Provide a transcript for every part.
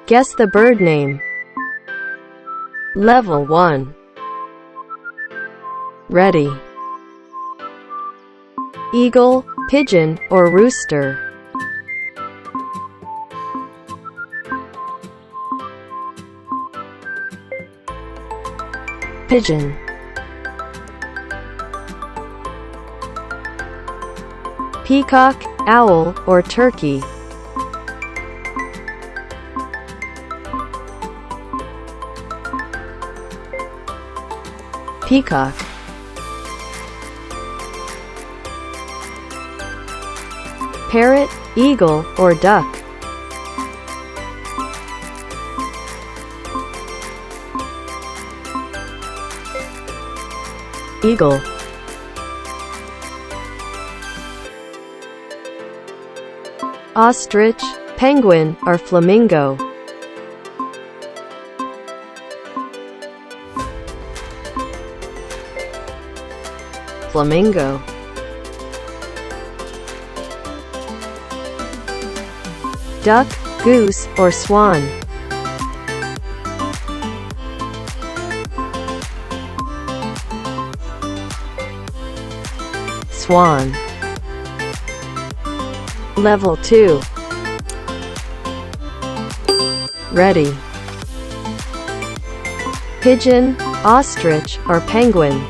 Guess the bird name. Level 1. Ready. Eagle, pigeon, or rooster? Pigeon. Peacock, owl, or turkey? Peacock. Parrot, eagle, or duck? Eagle. Ostrich, penguin, or flamingo? Flamingo. Duck, goose, or swan? Swan. Level 2. Ready. Pigeon, ostrich, or penguin?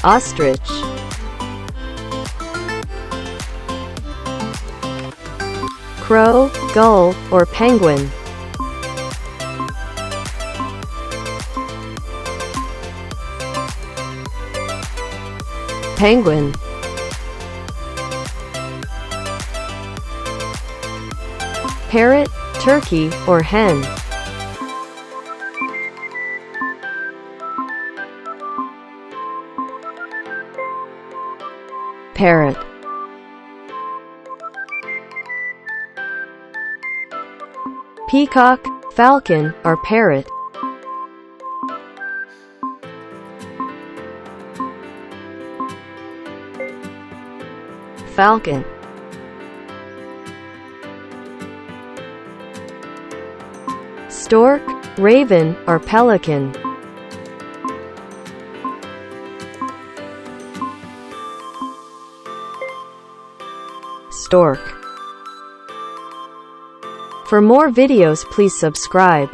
Ostrich. Crow, gull, or penguin? Penguin. Parrot, turkey, or hen? Parrot. Peacock, falcon, or parrot? Falcon. Stork, raven, or pelican? Stork. For more videos, please subscribe.